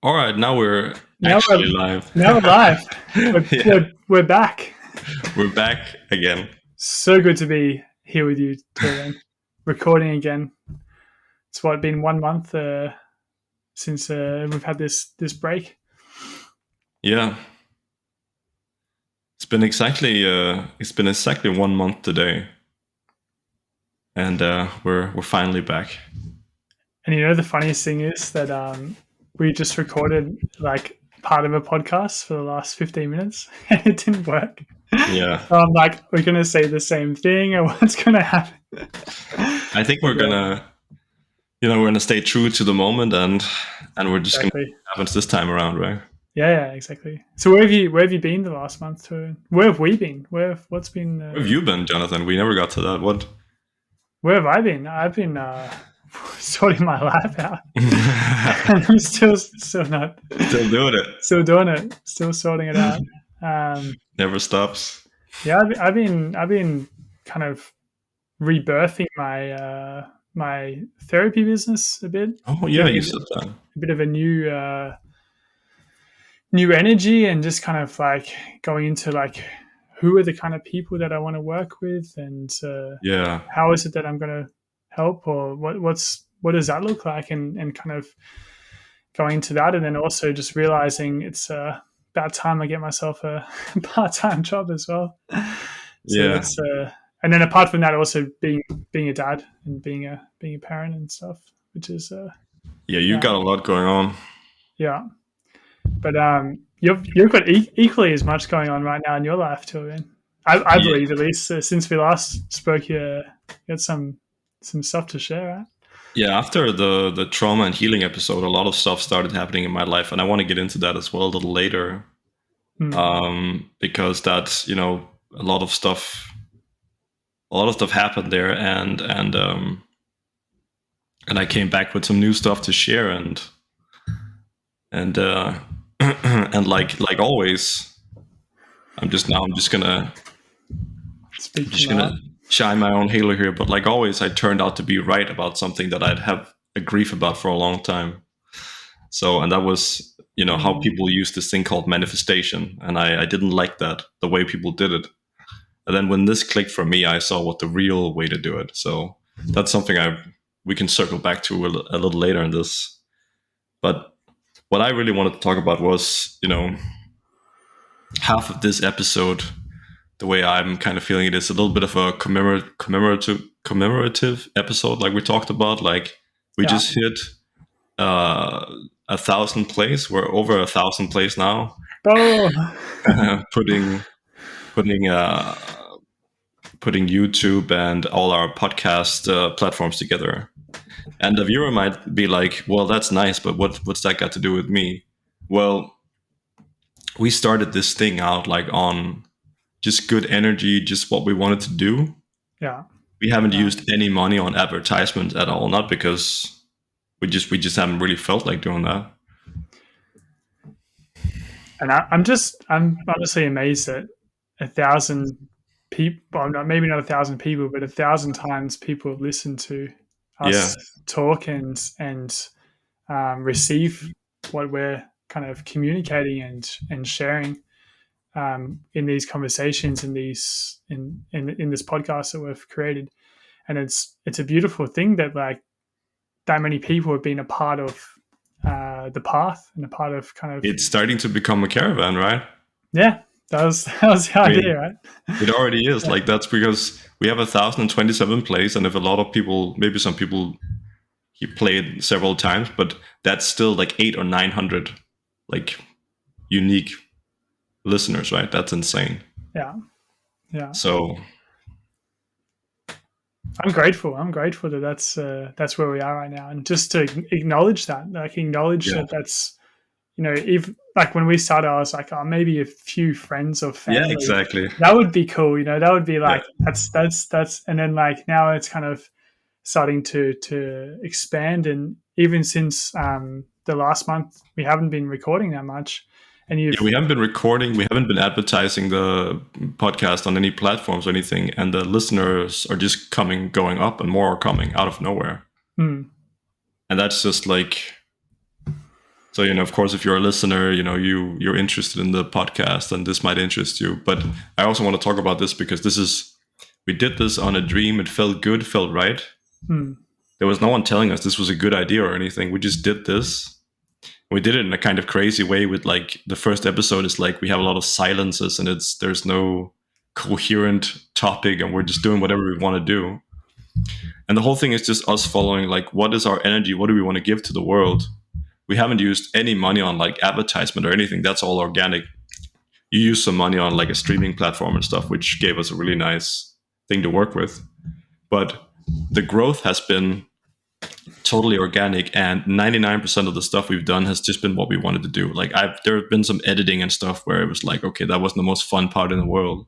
All right, now we're Now we're, actually live. now we're live. Yeah, We're back. we're back again. So good to be here with you, Thorbjørn. Recording again. It's been 1 month since we've had this break. Yeah, it's been exactly 1 month today, and we're finally back. And the funniest thing is that we just recorded like part of a podcast for the last 15 minutes and it didn't work. Yeah, So I'm like, we're going to say the same thing or what's going to happen? I think we're gonna stay true to the moment, and we're just gonna Exactly. happens this time around, right? Yeah, exactly. So where have you been the last month? Where have we been? What's been? Where have you been, Jonathan? We never got to that. What? Where have I been? I've been sorting my life out, and I'm still not Still doing it. still doing it, still sorting it out. Never stops. Yeah, I've been kind of rebirthing my therapy business a bit. Oh yeah, you said that. A bit of a new energy, and just kind of like going into like who are the kind of people that I want to work with, and Yeah, how is it that I'm going to help, or what does that look like, and kind of going into that, and then also just realizing it's about time I get myself a part-time job as well. So yeah, that's and then apart from that, also being a dad and being a parent and stuff, which is yeah. You got a lot going on. yeah. But you've got equally as much going on right now in your life too, man. I Yeah. believe, at least since we last spoke, you got some stuff to share, right? Yeah, after the trauma and healing episode, a lot of stuff started happening in my life, and I want to get into that as well a little later, because that's a lot of stuff happened there, and I came back with some new stuff to share, and and like always, I'm just gonna shine my own halo here, but like always, I turned out to be right about something that I'd have a grief about for a long time. So, and that was, how people use this thing called manifestation. And I didn't like that, the way people did it. And then when this clicked for me, I saw what the real way to do it. So that's something we can circle back to a little later in this. But what I really wanted to talk about was, half of this episode, the way I'm kind of feeling it, is a little bit of a commemorative episode, like we talked about. Like we just hit 1,000 plays. We're over 1,000 plays now. Oh, putting YouTube and all our podcast platforms together. And the viewer might be like, "Well, that's nice, but what's that got to do with me?" Well, we started this thing out like on just good energy, just what we wanted to do. yeah. We haven't used any money on advertisements at all, not because we just haven't really felt like doing that. And I'm honestly amazed that 1,000 people, well, maybe not 1,000 people, but 1,000 times people listen to us talk and receive what we're kind of communicating and sharing in these conversations, in this podcast that we've created. And it's a beautiful thing that like that many people have been a part of the path and a part of kind of. It's starting to become a caravan, right? Yeah, that was the idea, right? It already is. Like that's because we have 1,027 plays, and if a lot of people, maybe some people, he played several times, but that's still like 800 or 900 like unique listeners, right? That's insane. Yeah. So I'm grateful that that's where we are right now, and just to acknowledge that, that that's if like when we started, I was like, oh, maybe a few friends or family. Yeah, exactly. That would be cool. That would be like that's, and then like now it's kind of starting to expand, and even since the last month, we haven't been recording that much. And we haven't been recording, we haven't been advertising the podcast on any platforms or anything, and the listeners are just going up, and more are coming out of nowhere. And that's just like So, of course, if you're a listener, you're interested in the podcast, and this might interest you. But I also want to talk about this because we did this on a dream. It felt good, felt right. There was no one telling us this was a good idea or anything. We just did this. We did it in a kind of crazy way with like the first episode is like we have a lot of silences and there's no coherent topic and we're just doing whatever we want to do. And the whole thing is just us following like, what is our energy? What do we want to give to the world? We haven't used any money on like advertisement or anything. That's all organic. You use some money on like a streaming platform and stuff, which gave us a really nice thing to work with. But the growth has been totally organic, and 99% of the stuff we've done has just been what we wanted to do. Like there have been some editing and stuff where it was like, okay, that wasn't the most fun part in the world.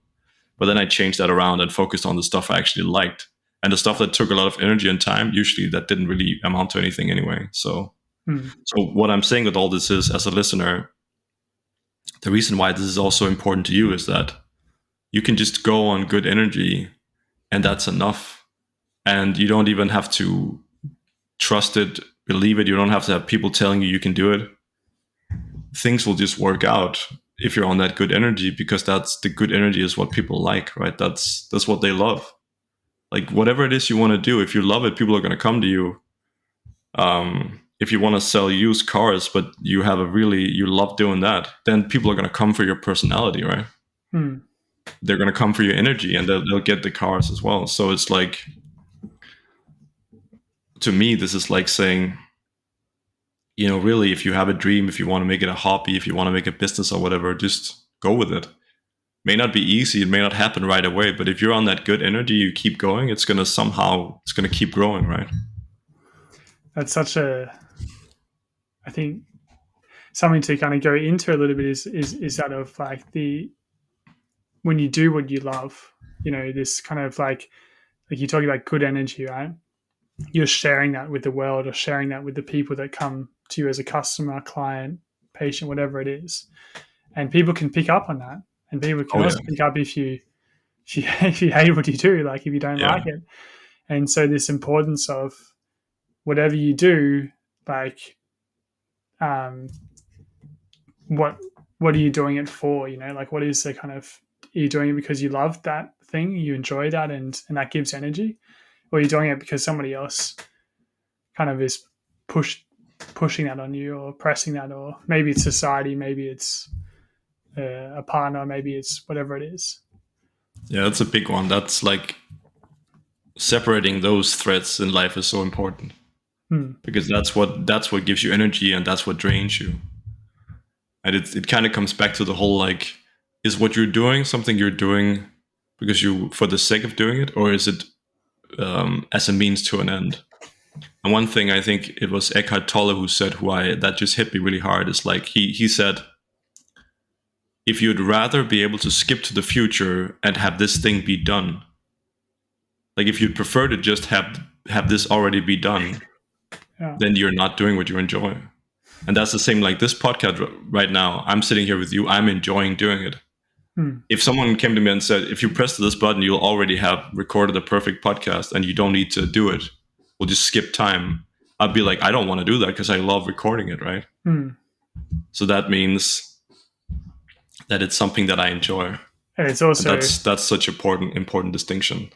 But then I changed that around and focused on the stuff I actually liked. And the stuff that took a lot of energy and time, usually that didn't really amount to anything anyway. So what I'm saying with all this is, as a listener, the reason why this is also important to you is that you can just go on good energy and that's enough. And you don't even have to trust it, believe it. You don't have to have people telling you can do it. Things will just work out if you're on that good energy, because that's the good energy is what people like, right? That's what they love. Like whatever it is you want to do, if you love it, people are going to come to you. If you want to sell used cars, but you love doing that, then people are going to come for your personality, right? They're going to come for your energy, and they'll get the cars as well. So it's like, to me, this is like saying, really, if you have a dream, if you want to make it a hobby, if you want to make a business or whatever, just go with it. May not be easy, it may not happen right away, but if you're on that good energy, you keep going, it's going to keep growing, right? That's I think something to kind of go into a little bit is that of like when you do what you love, this kind of like you talk about good energy, right? You're sharing that with the world, or sharing that with the people that come to you as a customer, client, patient, whatever it is. And people can pick up on that. And people can also pick up if you hate what you do, like if you don't like it. And so this importance of whatever you do, like what are you doing it for? Like what is the kind of, are you doing it because you love that thing, you enjoy that, and that gives energy? Or are you doing it because somebody else kind of is pushing that on you, or pressing that, or maybe it's society, maybe it's a partner, maybe it's whatever it is. Yeah, that's a big one. That's like separating those threads in life is so important, because that's what gives you energy, and that's what drains you. And it kind of comes back to the whole like, is what you're doing something you're doing because you for the sake of doing it, or is it as a means to an end? And one thing, I think it was Eckhart Tolle who said, that just hit me really hard, is like he said, if you'd rather be able to skip to the future and have this thing be done, like if you'd prefer to just have this already be done, then you're not doing what you enjoy. And that's the same like this podcast right now. I'm sitting here with you. I'm enjoying doing it. If someone came to me and said, if you press this button, you'll already have recorded a perfect podcast and you don't need to do it, we'll just skip time, I'd be like, I don't want to do that because I love recording it, right? So that means that it's something that I enjoy. And it's also, and that's such an important distinction.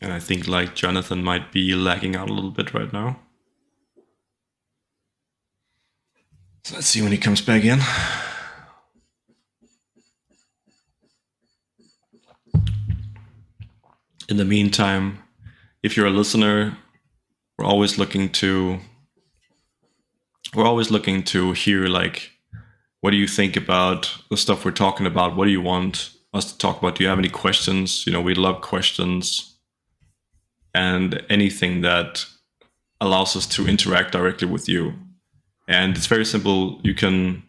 And I think like Jonathan might be lagging out a little bit right now. So let's see when he comes back in. In the meantime, if you're a listener, we're always looking to hear like, what do you think about the stuff we're talking about? What do you want us to talk about? Do you have any questions? We love questions and anything that allows us to interact directly with you. And it's very simple. You can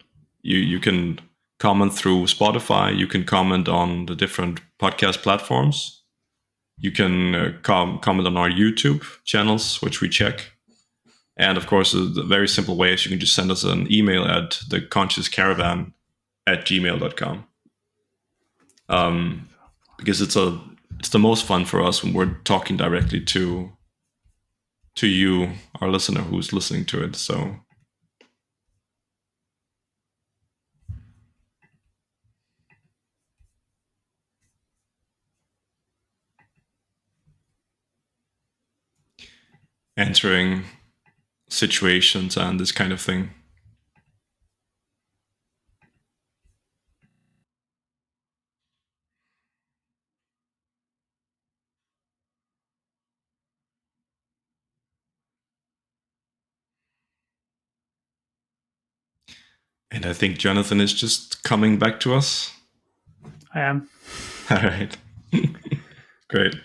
comment through Spotify. You can comment on the different podcast platforms. You can comment on our YouTube channels, which we check. And of course, the very simple way is you can just send us an email at theconsciouscaravan@gmail.com. because it's the most fun for us when we're talking directly to you, our listener, who's listening to it. So entering situations and this kind of thing. And I think Jonathan is just coming back to us. I am. All right. Great.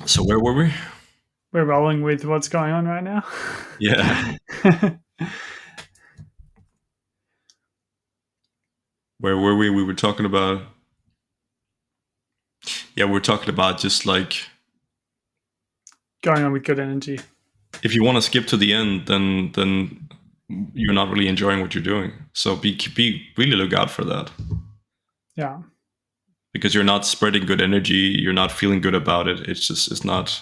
So where were we? We're rolling with what's going on right now. Yeah. Where were we? We were talking about. Yeah, we're talking about just like going on with good energy. If you want to skip to the end, then you're not really enjoying what you're doing. So be really look out for that. Yeah. Because you're not spreading good energy, you're not feeling good about it. It's not.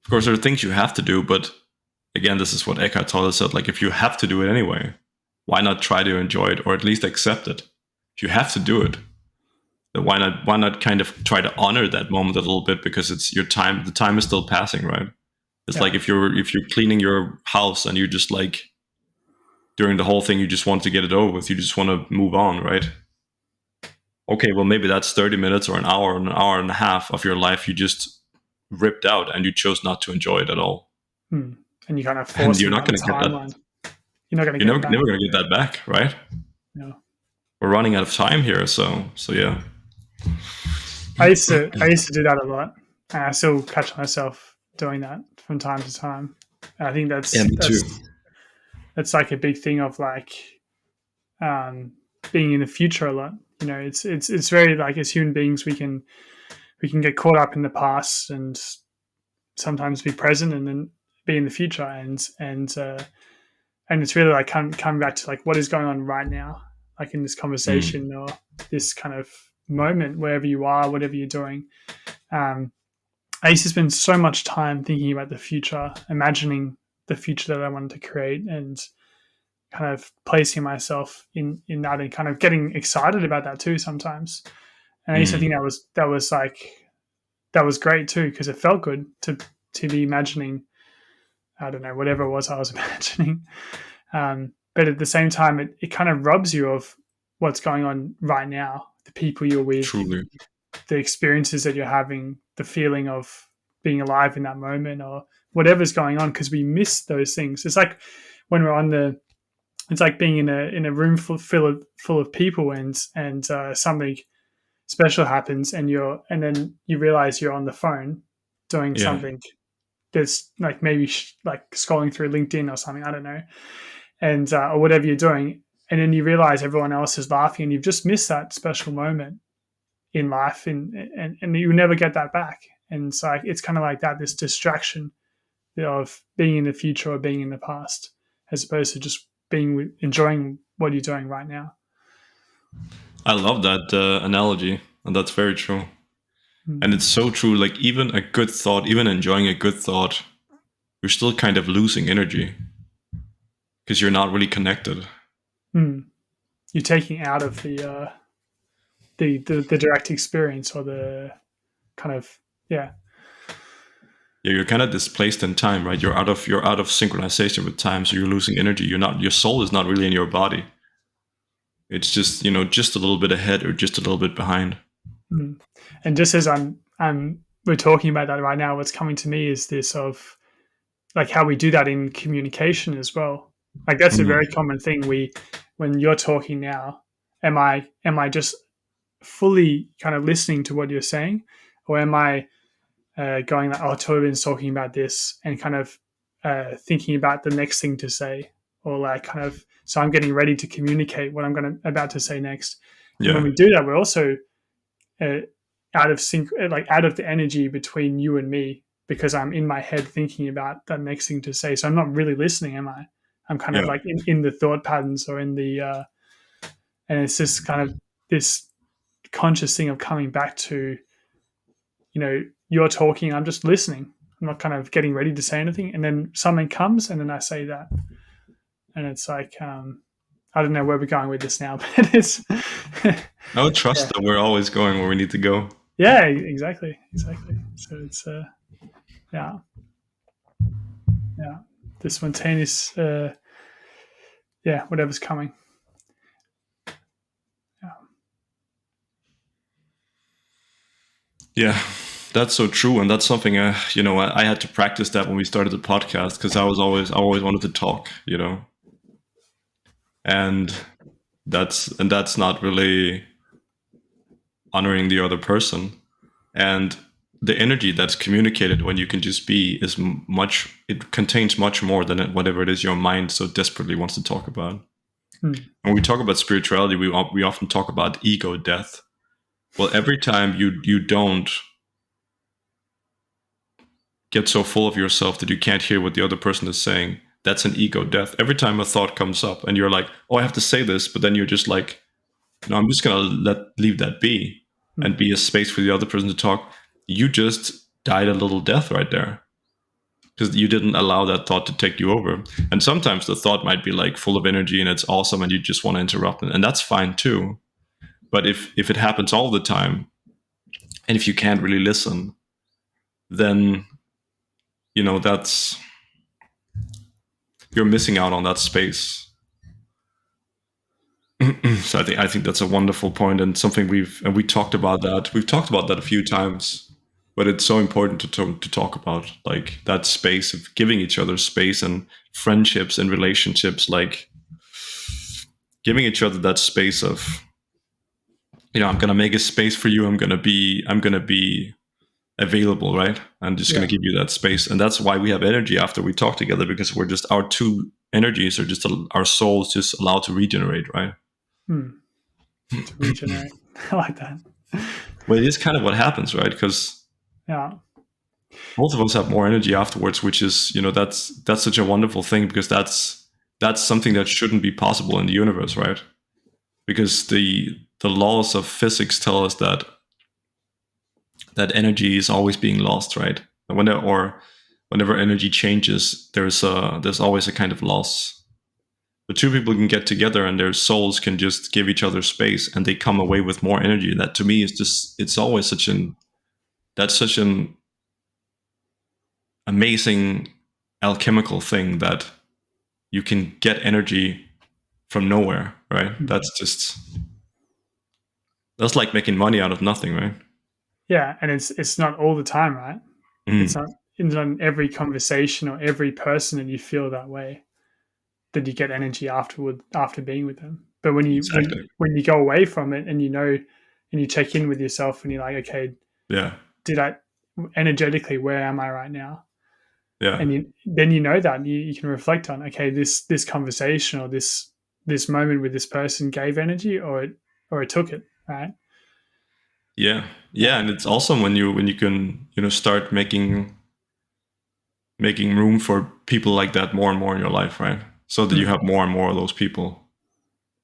Of course, there are things you have to do, but again, this is what Eckhart Tolle said. Like, if you have to do it anyway, why not try to enjoy it or at least accept it? If you have to do it, then why not kind of try to honor that moment a little bit, because it's your time. The time is still passing, right? It's like if you're cleaning your house and you're just like during the whole thing, you just want to get it over with. You just want to move on, right? Okay, well, maybe that's 30 minutes or an hour and a half of your life you just ripped out and you chose not to enjoy it at all. And you kind of force and you're not going to get that. You're not going to You're never going to get that back, right? No. We're running out of time here, so yeah. I used to do that a lot, and I still catch myself doing that from time to time. And I think that's like a big thing of like being in the future a lot. You know, it's very like, as human beings, we can get caught up in the past and sometimes be present and then be in the future, and it's really like coming back to like what is going on right now, like in this conversation or this kind of moment, wherever you are, whatever you're doing. I used to spend so much time thinking about the future, imagining the future that I wanted to create, and kind of placing myself in that, and kind of getting excited about that too sometimes. And I used to think that was great too, because it felt good to be imagining, I don't know, whatever it was I was imagining. But at the same time, it kind of robs you of what's going on right now, the people you're with, Truly. the experiences that you're having, the feeling of being alive in that moment, or whatever's going on, because we miss those things. It's like when we're it's like being in a room full of people, and something special happens, and then you realize you're on the phone doing something that's like maybe like scrolling through LinkedIn or something, I don't know, and or whatever you're doing, and then you realize everyone else is laughing, and you've just missed that special moment in life, and you never get that back. And so it's kind of like that, this distraction of being in the future or being in the past, as opposed to just enjoying what you're doing right now. I love that analogy, and that's very true. And it's so true. Like, even a good thought, even enjoying a good thought, you're still kind of losing energy because you're not really connected. You're taking out of the direct experience, or the kind of you're kind of displaced in time, right? You're out of synchronization with time, so you're losing energy. Your soul is not really in your body. It's just, just a little bit ahead or just a little bit behind. And just as we're talking about that right now, what's coming to me is this of like how we do that in communication as well. Like, that's a very common thing. When you're talking now, am I just fully kind of listening to what you're saying, or am I going like, oh, Thorbjørn's talking about this, and kind of thinking about the next thing to say, or like kind of, so I'm getting ready to communicate what I'm about to say next. And when we do that, we're also out of sync, like out of the energy between you and me, because I'm in my head thinking about that next thing to say. So I'm not really listening, am I? I'm kind of like in the thought patterns, or in the And it's just kind of this conscious thing of coming back to, you're talking, I'm just listening. I'm not kind of getting ready to say anything. And then something comes and then I say that. And it's like, I don't know where we're going with this now, but it's. No, trust that we're always going where we need to go. Yeah, exactly. So it's, yeah. The spontaneous, whatever's coming. Yeah, that's so true, and that's something I had to practice that when we started the podcast, because I always wanted to talk, and that's not really honoring the other person, and the energy that's communicated when you can just be is it contains much more than whatever it is your mind so desperately wants to talk about. When we talk about spirituality, we often talk about ego death. Well, every time you don't get so full of yourself that you can't hear what the other person is saying, that's an ego death. Every time a thought comes up and you're like, oh, I have to say this, but then you're just like, no, I'm just going to leave that be and be a space for the other person to talk. You just died a little death right there because you didn't allow that thought to take you over. And sometimes the thought might be like full of energy and it's awesome and you just want to interrupt it. And that's fine too. But if it happens all the time and if you can't really listen, then, that's, you're missing out on that space. So I think that's a wonderful point and something we talked about that. We've talked about that a few times, but it's so important to talk about, like, that space of giving each other space and friendships and relationships, like giving each other that space of, I'm going to make a space for you. I'm going to be available, right? I'm just going to give you that space. And that's why we have energy after we talk together, because we're just, our two energies are just, our souls just allowed to regenerate, right? To regenerate. I like that. Well, it is kind of what happens, right? Because both of us have more energy afterwards, which is, that's such a wonderful thing, because that's something that shouldn't be possible in the universe, right? Because the laws of physics tell us that energy is always being lost, right? Whenever energy changes, there's always a kind of loss. But two people can get together and their souls can just give each other space and they come away with more energy. That to me is just, it's always such an amazing alchemical thing, that you can get energy from nowhere, right? That's like making money out of nothing, right? Yeah, and it's not all the time, right? It's not in every conversation or every person that you feel that way, that you get energy after being with them. But when you when you go away from it and and you check in with yourself and you're like, okay, did I energetically, where am I right now? Yeah. And then that you can reflect on, okay, this conversation or this moment with this person gave energy or it took it, right? Yeah, and it's awesome when you can start making room for people like that more and more in your life, right? So that you have more and more of those people,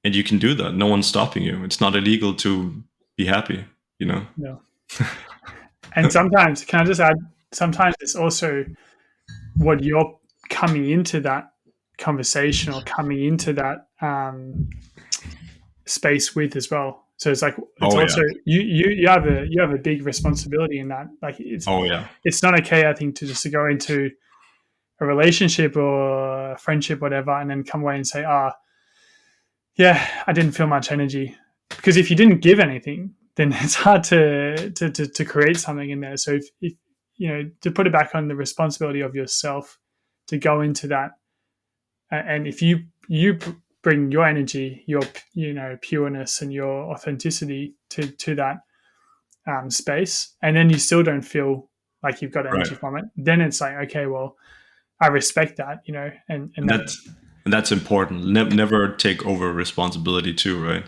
and you can do that. No one's stopping you. It's not illegal to be happy, No. And sometimes, can I just add? Sometimes it's also what you're coming into that conversation or coming into that space with as well. So it's like you have a big responsibility in that. Like it's not okay, I think, to just go into a relationship or a friendship, whatever, and then come away and say, I didn't feel much energy, because if you didn't give anything, then it's hard to create something in there. So if to put it back on the responsibility of yourself to go into that, and if you bring your energy, your pureness and your authenticity to that space, and then you still don't feel like you've got energy from it, then it's like, okay, well, I respect that, and that's important. Never take over responsibility too, right?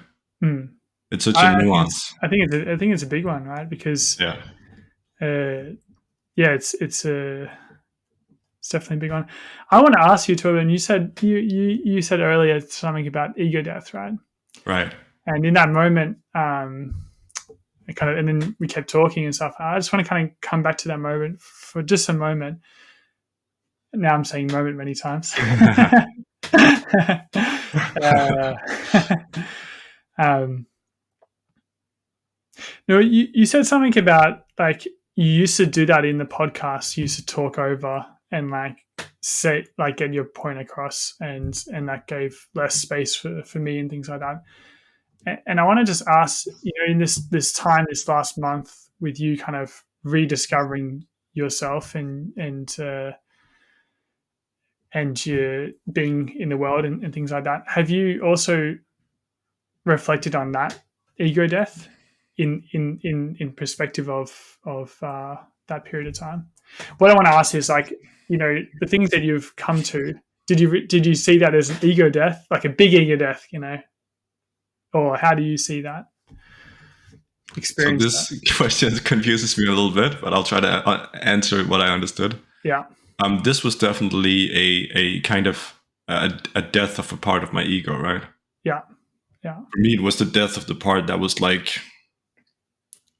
It's such a nuance. I think it's a big one, right? Because it's definitely a big one. I want to ask you, Thorbjørn, you said you said earlier something about ego death, right? Right. And in that moment, and then we kept talking and stuff. I just want to kind of come back to that moment for just a moment. Now I'm saying moment many times. No, you said something about like you used to do that in the podcast. You used to talk over and like say like get your point across, and that gave less space for me and things like that. And I want to just ask, in this time, this last month, with you kind of rediscovering yourself and you being in the world and things like that, have you also reflected on that ego death in perspective of that period of time? What I want to ask is like, the things that you've come to, did you see that as an ego death, like a big ego death, or how do you see that? So this question confuses me a little bit, but I'll try to answer what I understood. Yeah. This was definitely a kind of a death of a part of my ego, right? Yeah. Yeah. For me, it was the death of the part that was like,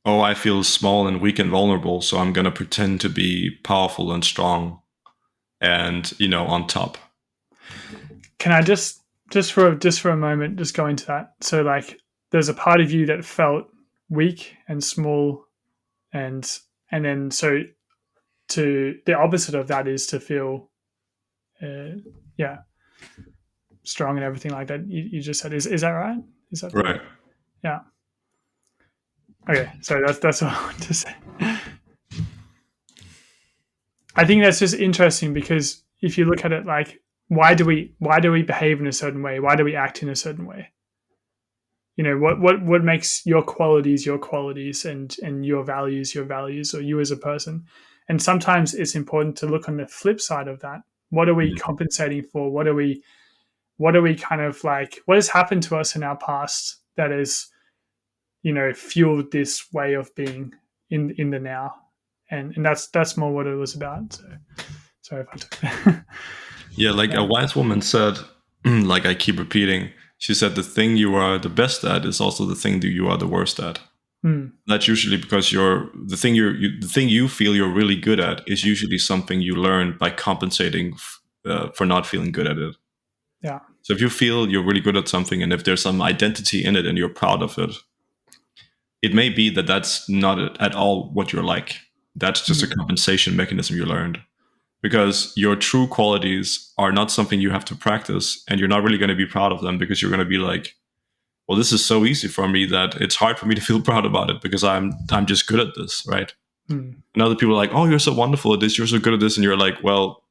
oh, I feel small and weak and vulnerable, so I'm gonna pretend to be powerful and strong, and on top. Can I just for a moment just go into that? So like, there's a part of you that felt weak and small, and then so to the opposite of that is to feel strong and everything like that. You just said, is that right? Is that right? Yeah. Okay, so that's what I want to say. I think that's just interesting because if you look at it like, why do we behave in a certain way? Why do we act in a certain way? What makes your qualities and your values, or you as a person? And sometimes it's important to look on the flip side of that. What are we compensating for? What are we kind of like, what has happened to us in our past that has, fueled this way of being in the now? And that's more what it was about. So sorry if I took that. Yeah, like a wise woman said, like I keep repeating, she said, the thing you are the best at is also the thing that you are the worst at. That's usually because the thing you feel you're really good at is usually something you learn by compensating for not feeling good at it. Yeah. So if you feel you're really good at something, and if there's some identity in it and you're proud of it, it may be that that's not at all what you're like. That's just a compensation mechanism you learned. Because your true qualities are not something you have to practice, and you're not really going to be proud of them because you're going to be like, well, this is so easy for me that it's hard for me to feel proud about it because I'm just good at this, right? And other people are like, oh, you're so wonderful at this, you're so good at this, and you're like, well,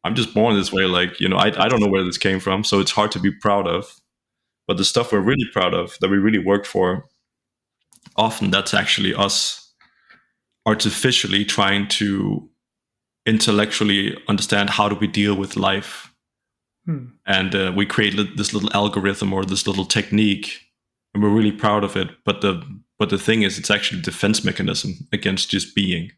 I'm just born this way. Like, I don't know where this came from, so it's hard to be proud of. But the stuff we're really proud of, that we really work for, often that's actually us artificially trying to intellectually understand how do we deal with life. And we create this little algorithm or this little technique, and we're really proud of it. But the thing is, it's actually a defense mechanism against just being.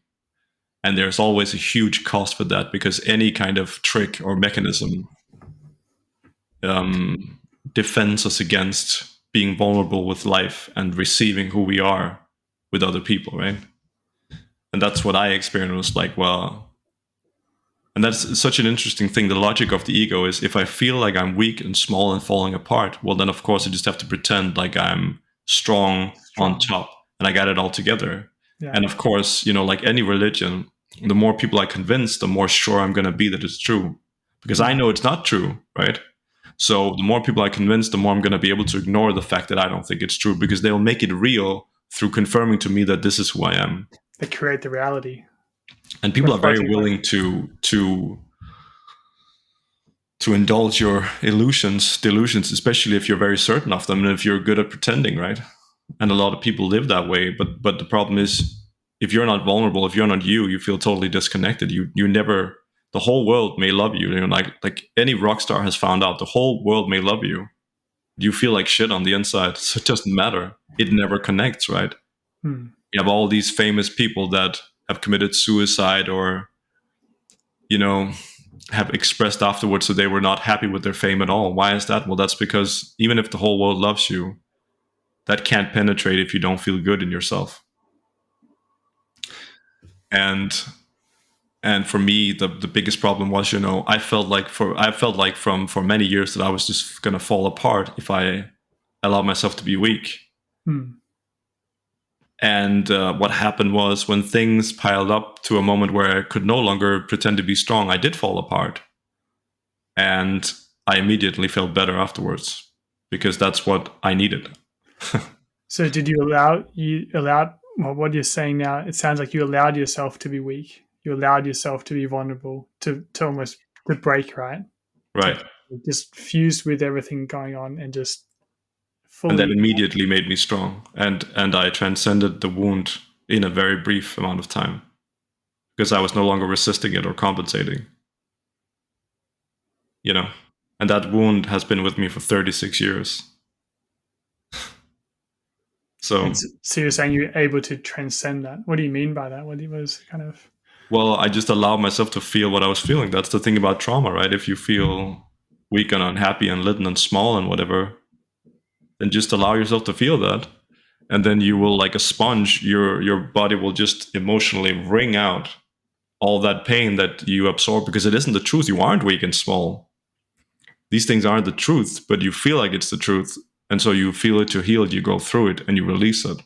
And there's always a huge cost for that, because any kind of trick or mechanism defends us against being vulnerable with life and receiving who we are with other people, right? And that's what I experienced, was like, well, and that's such an interesting thing. The logic of the ego is, if I feel like I'm weak and small and falling apart, well, then of course I just have to pretend like I'm strong. On top, and I got it all together. Yeah. And of course, like any religion, the more people I convince, the more sure I'm going to be that it's true, because I know it's not true, right? So the more people I convince, the more I'm going to be able to ignore the fact that I don't think it's true, because they'll make it real through confirming to me that this is who I am. They create the reality. And people are very willing to indulge your delusions, especially if you're very certain of them and if you're good at pretending, right? And a lot of people live that way. But the problem is, if you're not vulnerable, if you're not you feel totally disconnected. You never, the whole world may love you. Like any rock star has found out, the whole world may love you. You feel like shit on the inside, so it doesn't matter. It never connects, right? You have all these famous people that have committed suicide, or have expressed afterwards that they were not happy with their fame at all. Why is that? Well, that's because even if the whole world loves you, that can't penetrate if you don't feel good in yourself. And for me, the biggest problem was, I felt like for many years that I was just gonna fall apart if I allowed myself to be weak. And what happened was, when things piled up to a moment where I could no longer pretend to be strong, I did fall apart. And I immediately felt better afterwards, because that's what I needed. So did you allow well, what you're saying now, it sounds like you allowed yourself to be weak. You allowed yourself to be vulnerable, to almost to break, right? Right. To just fused with everything going on and just fully. And that immediately made me strong. And I transcended the wound in a very brief amount of time, because I was no longer resisting it or compensating. And that wound has been with me for 36 years. So you're saying you're able to transcend that. What do you mean by that? What was kind of... Well, I just allowed myself to feel what I was feeling. That's the thing about trauma, right? If you feel weak and unhappy and little and small and whatever, then just allow yourself to feel that. And then you will, like a sponge, your body will just emotionally wring out all that pain that you absorb, because it isn't the truth. You aren't weak and small. These things aren't the truth, but you feel like it's the truth. And so you feel it to heal it, you go through it, and you release it.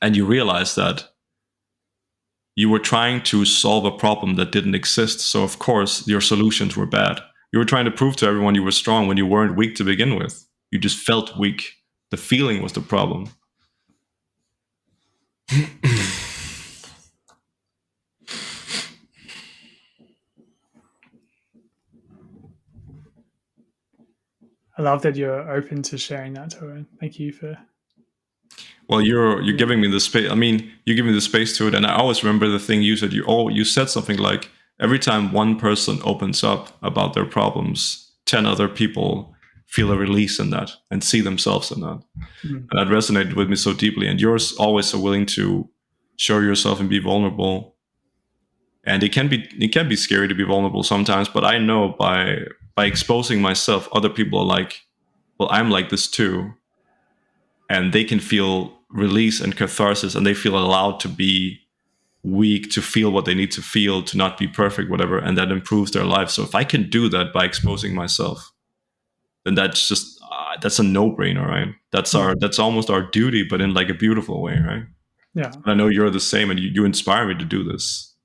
And you realize that you were trying to solve a problem that didn't exist. So of course your solutions were bad. You were trying to prove to everyone you were strong when you weren't weak to begin with. You just felt weak. The feeling was the problem. I love that you're open to sharing that, Thorbjørn. Thank you for... Well, you're giving me the space. I mean, you give me the space to it. And I always remember the thing you said. You said something like, every time one person opens up about their problems, 10 other people feel a release in that and see themselves in that. And that resonated with me so deeply. And you're always so willing to show yourself and be vulnerable. And it can be scary to be vulnerable sometimes, but I know by exposing myself, other people are like, well, I'm like this too. And they can feel release and catharsis, and they feel allowed to be weak, to feel what they need to feel, to not be perfect, whatever, and that improves their life. So if I can do that by exposing myself, then that's a no-brainer, right? That's almost our duty, but in like a beautiful way, right? Yeah. I know you're the same, and you inspire me to do this,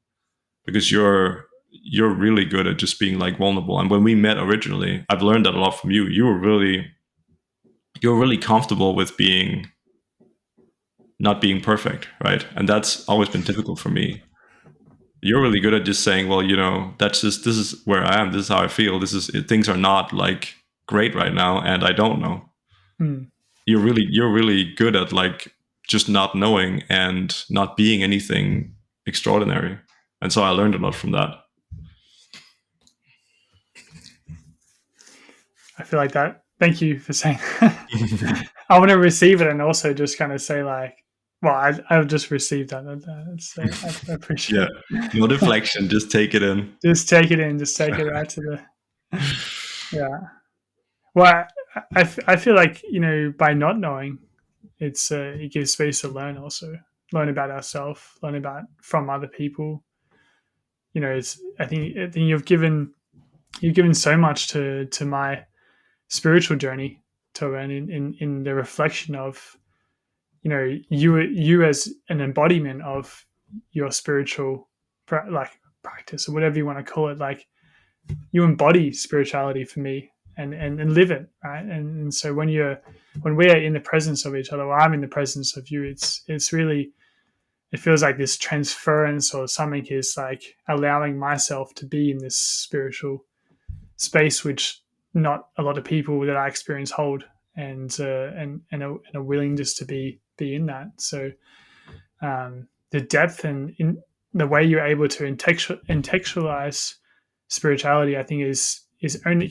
because you're really good at just being like vulnerable. And when we met originally, I've learned that a lot from you. You're really comfortable with not being perfect, right? And that's always been difficult for me. You're really good at just saying, well, this is where I am. This is how I feel. Things are not like great right now, and I don't know. You're really good at like just not knowing and not being anything extraordinary. And so I learned a lot from that. I feel like that. Thank you for saying that. I want to receive it and also just kind of say like, well, I've just received that. I appreciate it. No deflection. Just take it in. Just take it in. Just take it right to the... Yeah. Well, I feel like, by not knowing, it gives space to learn also. Learn about ourselves, learn about from other people. I think you've given so much to my spiritual journey, Thorbjørn, in the reflection of, you as an embodiment of your spiritual practice, or whatever you want to call it. Like, you embody spirituality for me and live it, right? And so when we're in the presence of each other, or I'm in the presence of you, it's really, it feels like this transference or something is like allowing myself to be in this spiritual space, which not a lot of people that I experience hold, and a willingness to be in that. So the depth and in the way you're able to intellectualize spirituality, I think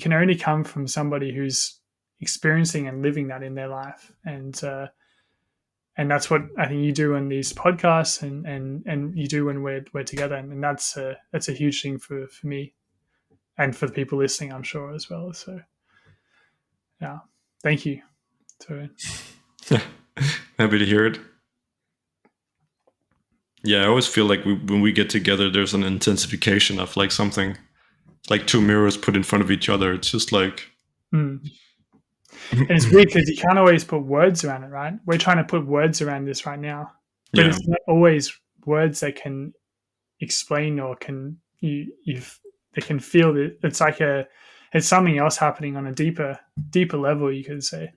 can only come from somebody who's experiencing and living that in their life. And that's what I think you do in these podcasts, and you do when we're together. And that's a huge thing for me and for the people listening, I'm sure, as well. So yeah, thank you. Happy to hear it. Yeah, I always feel like when we get together, there's an intensification of like something. It's like two mirrors put in front of each other. It's just like. And it's weird because you can't always put words around it, right? We're trying to put words around this right now, but it's not always words that can explain or can they can feel it. It's like it's something else happening on a deeper level, you could say.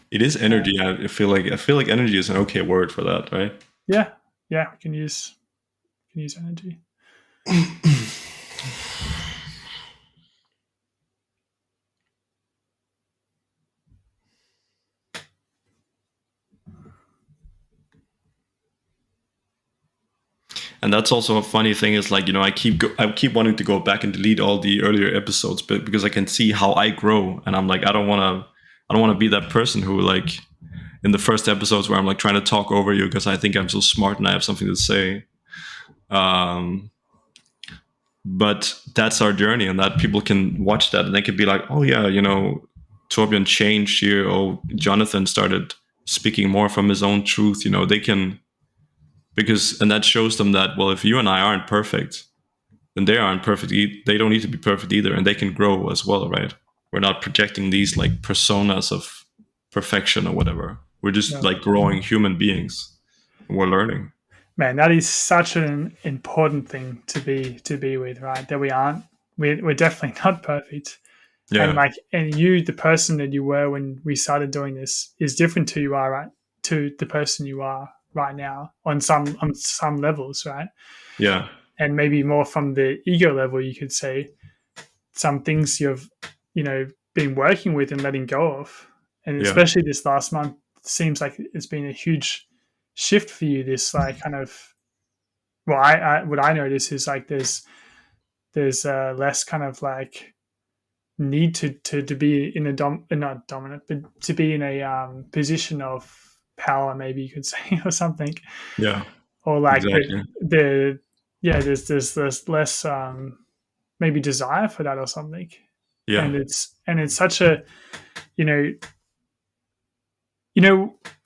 It is energy. I feel like energy is an okay word for that, right? Yeah, we can use energy. And that's also a funny thing is like, I keep wanting to go back and delete all the earlier episodes, but because I can see how I grow, and I'm like, I don't want to be that person who like in the first episodes where I'm like trying to talk over you because I think I'm so smart and I have something to say. But that's our journey, and that people can watch that and they could be like, oh yeah, Thorbjørn changed here. Oh, Jonathan started speaking more from his own truth. They can. And that shows them that, well, if you and I aren't perfect, then they aren't perfect. They don't need to be perfect either, and they can grow as well, right? We're not projecting these like personas of perfection or whatever. We're just like growing human beings. And we're learning. Man, that is such an important thing to be with, right? That we're definitely not perfect. Yeah. And you, the person that you were when we started doing this, is different to you are, right? To the person you are right now on some levels, right? Yeah. And maybe more from the ego level, you could say some things you've been working with and letting go of, and especially this last month seems like it's been a huge shift for you. This like kind of, well, what I notice is like there's less kind of like need to be in a not dominant, but to be in a position of power, maybe you could say, or something. Yeah. Or like exactly. There's less maybe desire for that or something. Yeah. And it's such a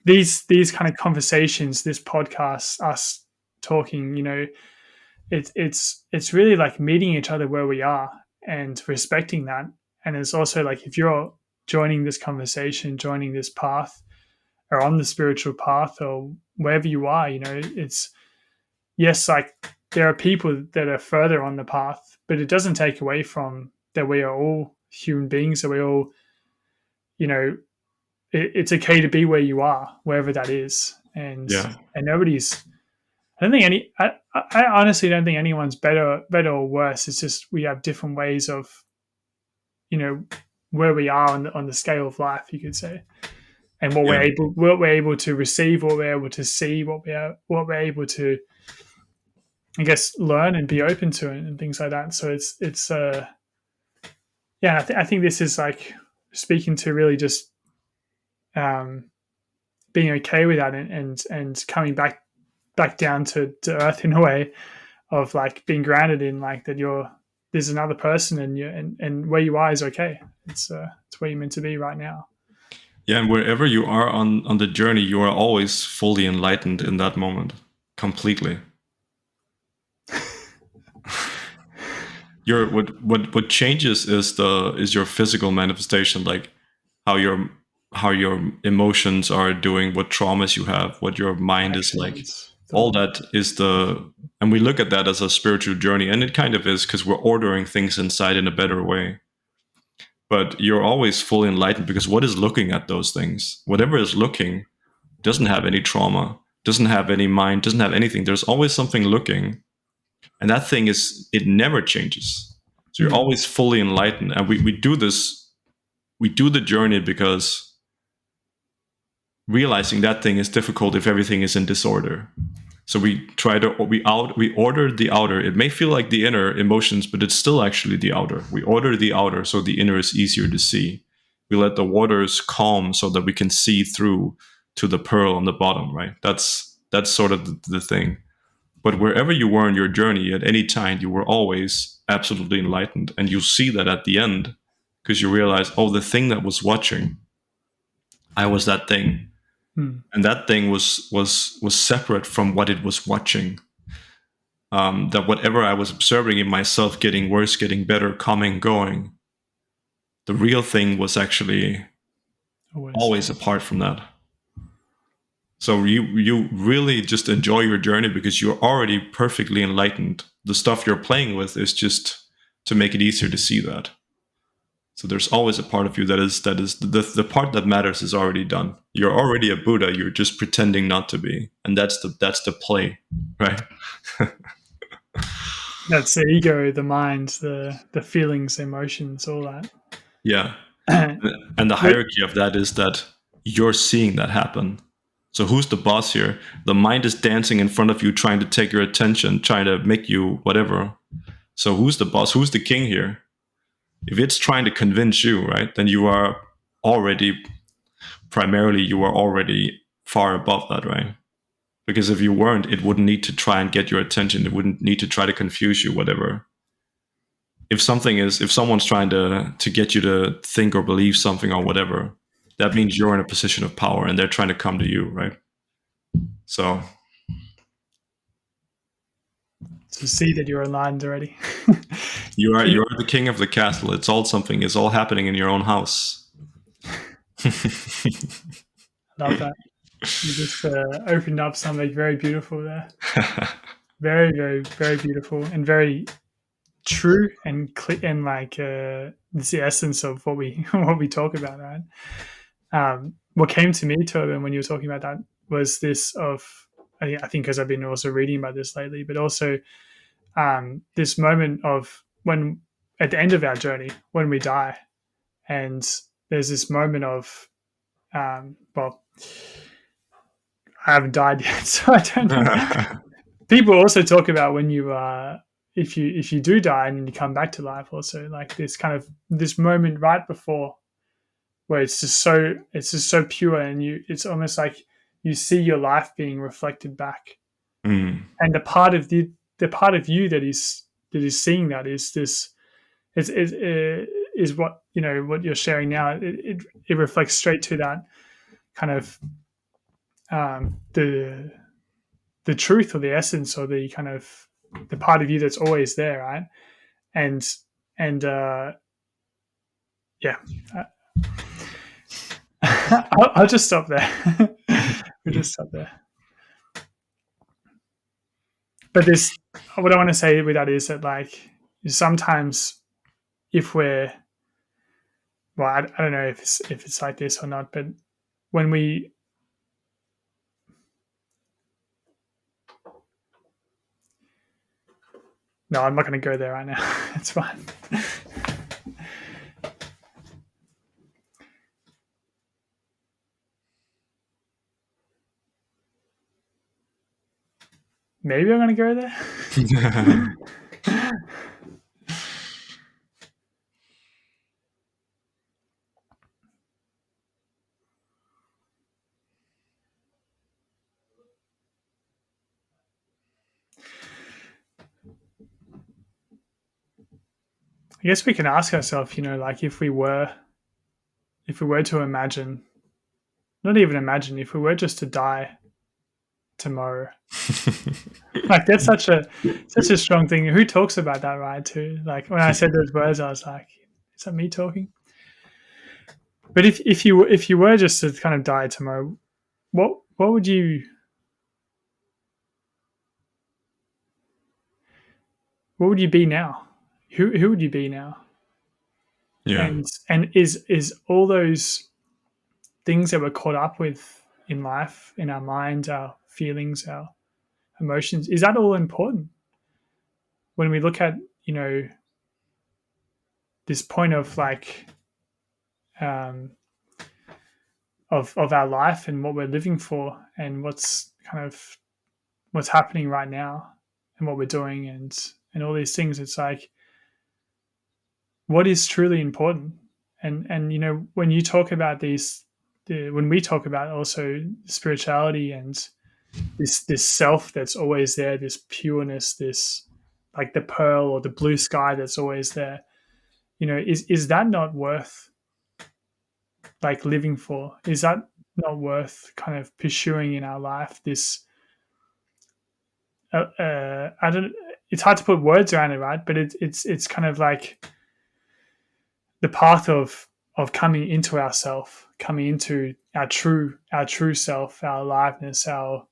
these kind of conversations, this podcast, us talking, it's really like meeting each other where we are and respecting that. And it's also like if you're joining this conversation, joining this path, or on the spiritual path, or wherever you are, it's yes, like there are people that are further on the path, but it doesn't take away from that we are all human beings, that we all, it's okay to be where you are, wherever that is. And nobody's, I honestly don't think anyone's better or worse. It's just we have different ways of, where we are on the scale of life, you could say, and what we're able to receive, what we're able to see, what we're able to, I guess, learn and be open to it and things like that. So it's I think this is like speaking to really just being okay with that and coming back down to earth in a way of like being grounded in like that there's another person and where you are is okay. It's where you're meant to be right now. Yeah, and wherever you are on the journey, you are always fully enlightened in that moment, completely. What changes is your physical manifestation, like how your emotions are doing, what traumas you have, what your mind is like. All that is and we look at that as a spiritual journey, and it kind of is because we're ordering things inside in a better way. But you're always fully enlightened because what is looking at those things? Whatever is looking doesn't have any trauma, doesn't have any mind, doesn't have anything. There's always something looking. And that thing it never changes. So you're always fully enlightened. And we do the journey because realizing that thing is difficult if everything is in disorder. So we order the outer. It may feel like the inner emotions, but it's still actually the outer. We order the outer so the inner is easier to see. We let the waters calm so that we can see through to the pearl on the bottom, right? That's sort of the thing. But wherever you were in your journey, at any time, you were always absolutely enlightened. And you see that at the end because you realize, oh, the thing that was watching, I was that thing. And that thing was separate from what it was watching. That whatever I was observing in myself getting worse, getting better, coming, going, the real thing was actually always apart from that. So you really just enjoy your journey because you're already perfectly enlightened. The stuff you're playing with is just to make it easier to see that. So there's always a part of you that is the part that matters is already done. You're already a Buddha. You're just pretending not to be, and that's the play, right? That's the ego, the mind, the feelings, emotions, all that. Yeah, and the hierarchy of that is that you're seeing that happen. So who's the boss here? The mind is dancing in front of you, trying to take your attention, trying to make you whatever. So who's the boss? Who's the king here? If it's trying to convince you, right, then you are already far above that, right? Because if you weren't, it wouldn't need to try and get your attention. It wouldn't need to try to confuse you, whatever. If someone's trying to get you to think or believe something or whatever, that means you're in a position of power and they're trying to come to you, right? So see that you're aligned already. you are the king of the castle. It's all happening in your own house. Love that. You just opened up something very beautiful there. Very, very, very beautiful and very true and clear, and like it's the essence of what we talk about, right? What came to me, Thorbjørn, when you were talking about that was this of, I think because I've been also reading about this lately, but also this moment of when at the end of our journey, when we die, and there's this moment of, well, I haven't died yet, so I don't know. People also talk about when you if you do die and you come back to life, also like this moment right before, where it's just so pure, and it's almost like you see your life being reflected back, and the part of you that is seeing that is this is what what you're sharing now. It reflects straight to that kind of the truth or the essence or the kind of the part of you that's always there, right? And yeah, I'll just stop there. We'll just stop there. But what I want to say with that is that like sometimes if we're, well, I don't know if it's like this or not, but when we, no, I'm not going to go there right now. It's fine. Maybe I'm going to go there. I guess we can ask ourselves, like if we were to imagine, not even imagine, if we were just to die tomorrow, like that's such a strong thing. Who talks about that, right? Too, like when I said those words, I was like, is that me talking? But if you were just to kind of die tomorrow, what would you be now? Who would you be now? Yeah. And is all those things that we're caught up with in life, in our minds, our feelings, our emotions, is that all important? When we look at, this point of like of our life and what we're living for and what's happening right now and what we're doing and all these things, it's like, what is truly important? And when you talk about when we talk about also spirituality and this self that's always there, this pureness, this like the pearl or the blue sky that's always there, is that not worth like living for? Is that not worth kind of pursuing in our life. This I don't. It's hard to put words around it, right? But it's kind of like the path of coming into ourself, coming into our true self, our aliveness, our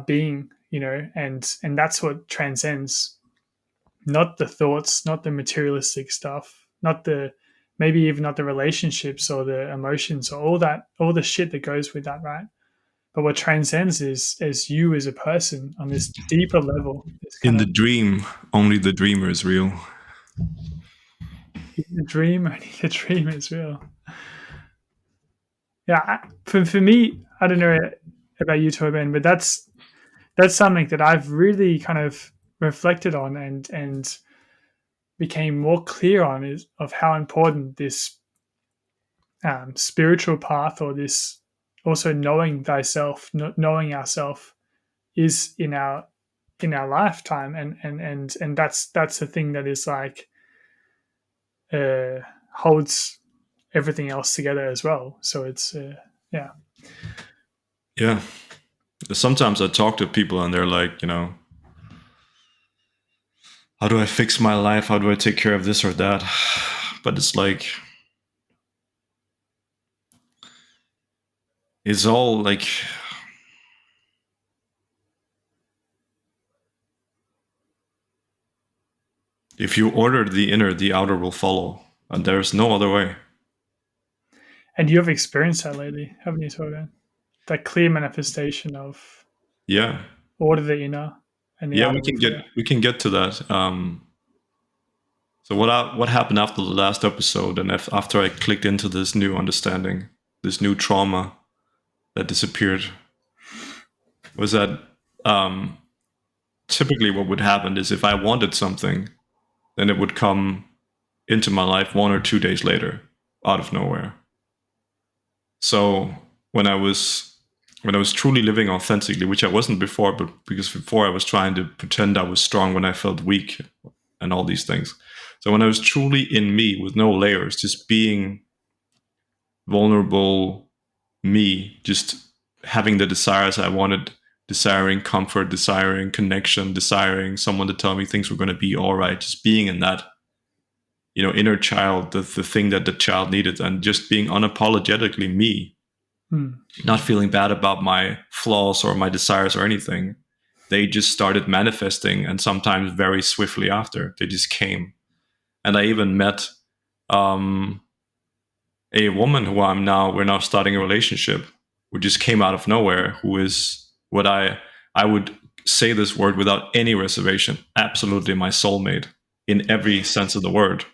being, and that's what transcends, not the thoughts, not the materialistic stuff, not the maybe even not the relationships or the emotions or all the shit that goes with that, right? But what transcends is you as a person on this deeper level. This In kind the of dream, only the dreamer is real. the dream, only the dream is real. Yeah, for me, I don't know about you, Thorbjørn, but that's something that I've really kind of reflected on and became more clear on, is of how important this spiritual path, or this also knowing thyself, knowing ourself, is in our lifetime, and that's the thing that is like holds everything else together as well. So it's yeah. Yeah. Sometimes I talk to people and they're like, how do I fix my life? How do I take care of this or that? But it's like, it's all like, if you order the inner, the outer will follow. And there's no other way. And you have experienced that lately, haven't you, Thorbjørn? That clear manifestation of Yeah. order the inner and the Yeah, outer will follow. we can get to that. So what happened after the last episode, and after I clicked into this new understanding, this new trauma that disappeared, was that typically what would happen is if I wanted something, then it would come into my life 1 or 2 days later, out of nowhere. So when I was truly living authentically, which I wasn't before, but because before I was trying to pretend I was strong when I felt weak and all these things. So when I was truly in me with no layers, just being vulnerable me, just having the desires I wanted, desiring comfort, desiring connection, desiring someone to tell me things were going to be all right, just being in that, inner child, the thing that the child needed, and just being unapologetically me, not feeling bad about my flaws or my desires or anything. They just started manifesting, and sometimes very swiftly after, they just came. And I even met a woman who we're now starting a relationship, who just came out of nowhere, who is what I would say this word without any reservation, absolutely my soulmate in every sense of the word.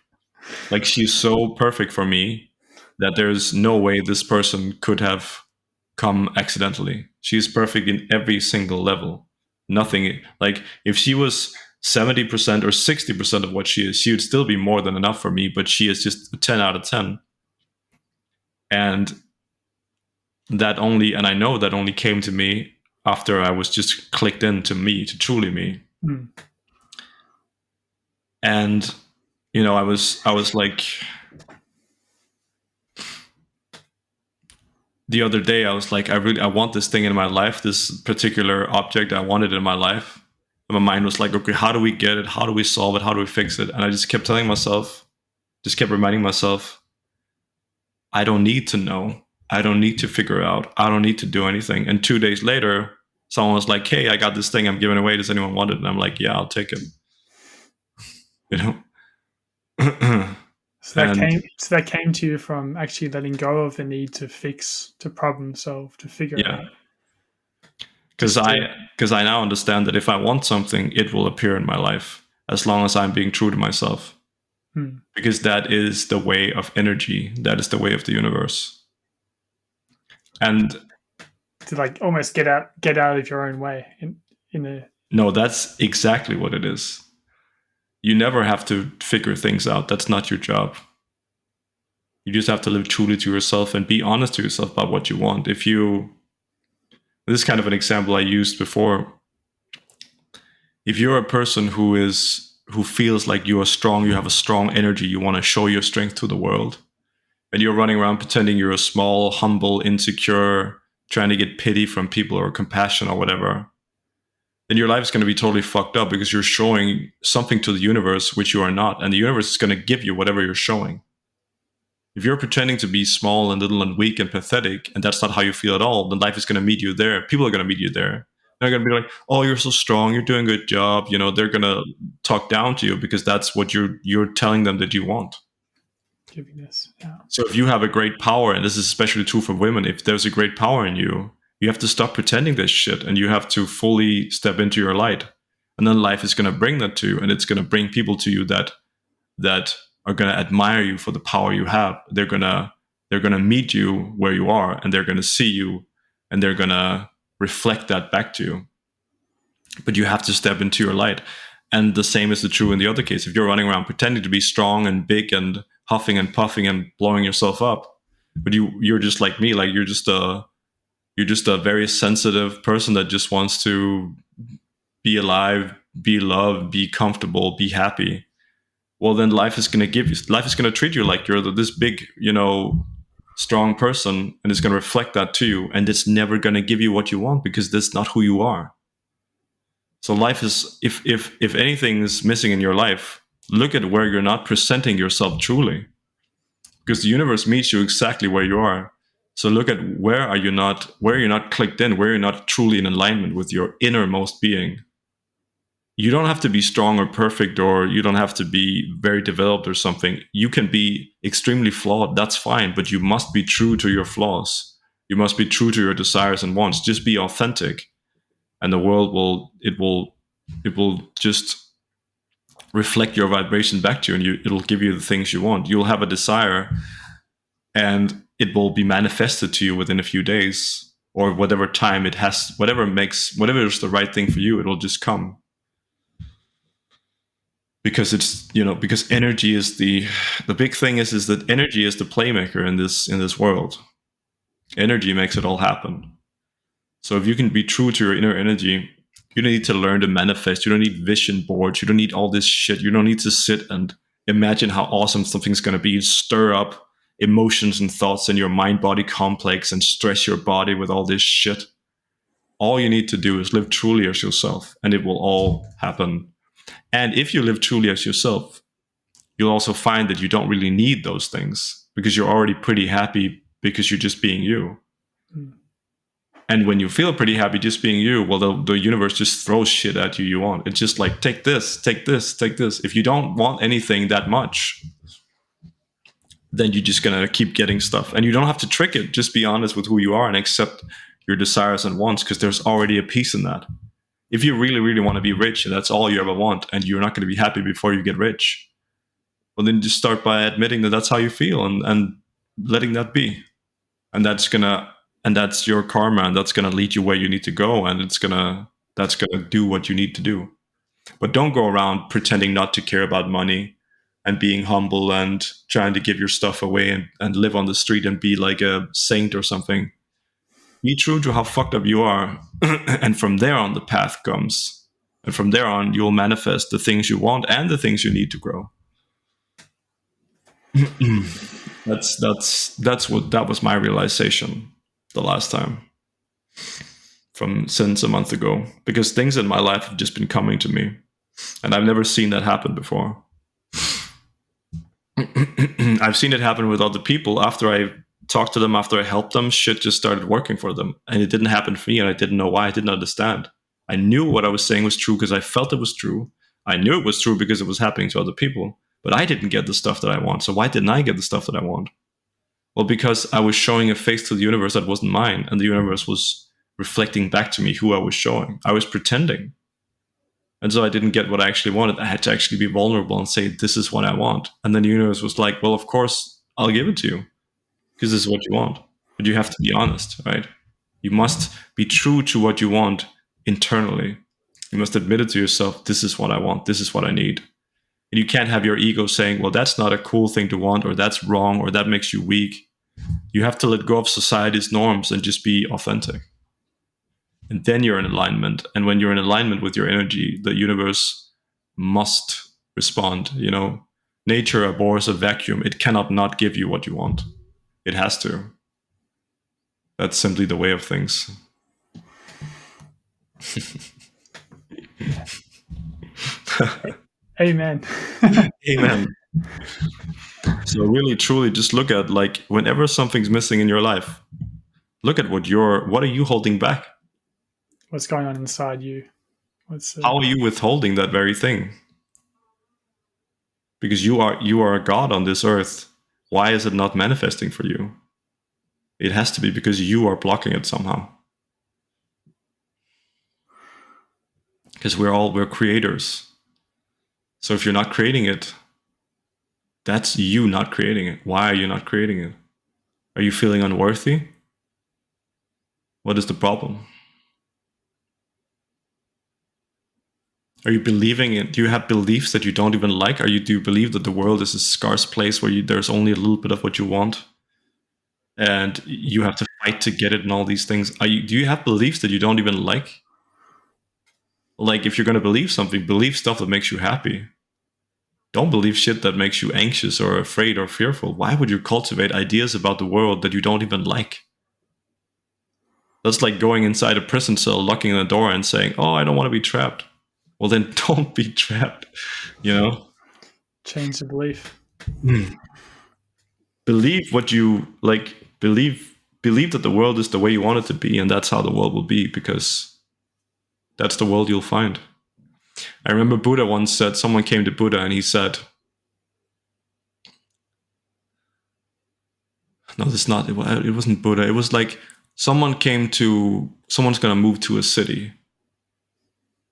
Like, she's so perfect for me that there's no way this person could have come accidentally. She's perfect in every single level. Nothing, like, if she was 70% or 60% of what she is, she would still be more than enough for me, but she is just a 10 out of 10. And I know that only came to me after I was just clicked into me, to truly me. And I was like, the other day I was like, I want this thing in my life, this particular object, I want it in my life. And my mind was like, okay, how do we get it? How do we solve it? How do we fix it? And I just kept reminding myself, I don't need to know. I don't need to figure out. I don't need to do anything. And 2 days later, someone was like, hey, I got this thing I'm giving away. Does anyone want it? And I'm like, yeah, I'll take it. So that came to you from actually letting go of the need to fix, to problem solve, to figure it out. Because I now understand that if I want something, it will appear in my life, as long as I'm being true to myself. Because that is the way of energy. That is the way of the universe. And to like almost get out of your own way no, that's exactly what it is. You never have to figure things out. That's not your job. You just have to live truly to yourself and be honest to yourself about what you want. This is kind of an example I used before. If you're a person who feels like you are strong, you have a strong energy, you want to show your strength to the world, and you're running around pretending you're a small, humble, insecure, trying to get pity from people or compassion or whatever, then your life is going to be totally fucked up because you're showing something to the universe which you are not. And the universe is going to give you whatever you're showing. If you're pretending to be small and little and weak and pathetic, and that's not how you feel at all, then life is going to meet you there. People are going to meet you there. They're going to be like, oh, you're so strong. You're doing a good job. You know, they're going to talk down to you because that's what you're telling them that you want. Givingness, yeah. So if you have a great power, and this is especially true for women, if there's a great power in you, you have to stop pretending this shit and you have to fully step into your light. And then life is going to bring that to you, and it's going to bring people to you that are going to admire you for the power you have. They're going to meet you where you are, and they're going to see you, and they're going to reflect that back to you. But you have to step into your light. And the same is true in the other case. If you're running around pretending to be strong and big and huffing and puffing and blowing yourself up, but you're just like me, like you're just a very sensitive person that just wants to be alive, be loved, be comfortable, be happy. Well, then life is going to treat you like you're this big, strong person, and it's going to reflect that to you. And it's never going to give you what you want because that's not who you are. So life is, if anything is missing in your life, look at where you're not presenting yourself truly, because the universe meets you exactly where you are. So look at where you're not clicked in, where you're not truly in alignment with your innermost being. You don't have to be strong or perfect, or you don't have to be very developed or something. You can be extremely flawed. That's fine, but you must be true to your flaws. You must be true to your desires and wants. Just be authentic, and the world will just reflect your vibration back to you, and it'll give you the things you want. You'll have a desire, and it will be manifested to you within a few days, or whatever time it has, whatever is the right thing for you, it'll just come. Because because energy is the big thing is that energy is the playmaker in this world. Energy makes it all happen. So if you can be true to your inner energy, you don't need to learn to manifest. You don't need vision boards. You don't need all this shit. You don't need to sit and imagine how awesome something's going to be, stir up emotions and thoughts in your mind-body complex and stress your body with all this shit. All you need to do is live truly as yourself, and it will all happen. And if you live truly as yourself, you'll also find that you don't really need those things because you're already pretty happy because you're just being you. Mm. And when you feel pretty happy just being you, well, the universe just throws shit at you want. It's just like, take this, take this, take this. If you don't want anything that much, then you're just going to keep getting stuff. And you don't have to trick it. Just be honest with who you are and accept your desires and wants, because there's already a peace in that. If you really, really want to be rich and that's all you ever want, and you're not going to be happy before you get rich, well, then just start by admitting that that's how you feel and letting that be. And that's your karma, and that's going to lead you where you need to go, and that's going to do what you need to do. But don't go around pretending not to care about money and being humble and trying to give your stuff away and live on the street and be like a saint or something. Be true to how fucked up you are, and from there on the path comes. And from there on, you'll manifest the things you want and the things you need to grow. That was my realization the last time, since a month ago, because things in my life have just been coming to me, and I've never seen that happen before. I've seen it happen with other people. After I talked to them, after I helped them, shit just started working for them, and it didn't happen for me, and I didn't know why. I didn't understand. I knew what I was saying was true because I felt it was true. I knew it was true because it was happening to other people, but I didn't get the stuff that I want. So why didn't I get the stuff that I want? Well, because I was showing a face to the universe that wasn't mine, and the universe was reflecting back to me who I was showing. I was pretending. And so I didn't get what I actually wanted. I had to actually be vulnerable and say, this is what I want. And then the universe was like, well, of course, I'll give it to you, because this is what you want. But you have to be honest, right? You must be true to what you want internally. You must admit it to yourself, this is what I want, this is what I need. And you can't have your ego saying, well, that's not a cool thing to want, or that's wrong, or that makes you weak. You have to let go of society's norms and just be authentic. And then you're in alignment. And when you're in alignment with your energy, the universe must respond. Nature abhors a vacuum. It cannot not give you what you want. It has to. That's simply the way of things. Amen. Amen. So really, truly, just look at, like, whenever something's missing in your life, look at what are you holding back? What's going on inside you? How are you withholding that very thing? Because you are a God on this earth. Why is it not manifesting for you? It has to be because you are blocking it somehow. Because we're creators. So if you're not creating it, that's you not creating it. Why are you not creating it? Are you feeling unworthy? What is the problem? Are you believing it? Do you have beliefs that you don't even like? Do you believe that the world is a scarce place where there's only a little bit of what you want, and you have to fight to get it, and all these things? Do you have beliefs that you don't even like? Like, if you're going to believe something, believe stuff that makes you happy. Don't believe shit that makes you anxious or afraid or fearful. Why would you cultivate ideas about the world that you don't even like? That's like going inside a prison cell, locking the door and saying, "Oh, I don't want to be trapped." Well, then don't be trapped, you know? Change the belief. Believe what you like. Believe that the world is the way you want it to be, and that's how the world will be, because that's the world you'll find. I remember Buddha once said, someone came to Buddha and he said, no, it wasn't Buddha. It was like someone's going to move to a city.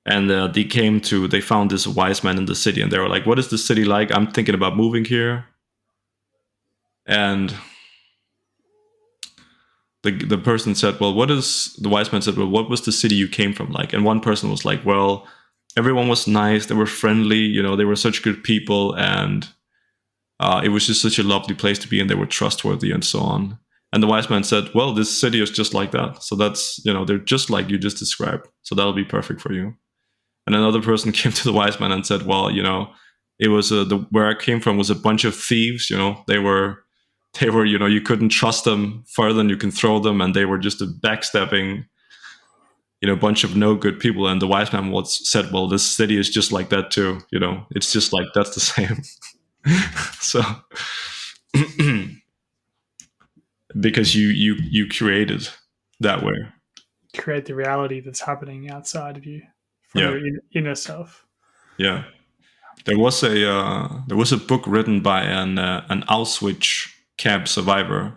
And they found this wise man in the city, and they were like, "What is the city like? I'm thinking about moving here." And the person said, "Well, the wise man said, well, what was the city you came from like?" And one person was like, "Well, everyone was nice. They were friendly. They were such good people. And it was just such a lovely place to be. And they were trustworthy and so on." And the wise man said, "Well, this city is just like that. So that's, they're just like you just described. So that'll be perfect for you." And another person came to the wise man and said, "Well, it was where I came from was a bunch of thieves. They were, you couldn't trust them further than you can throw them, and they were just a backstabbing, bunch of no good people." And the wise man said, "Well, this city is just like that too. It's just like that's the same." So, because you created that way. Create the reality that's happening outside of you from your inner self. Yeah. There was a book written by an Auschwitz camp survivor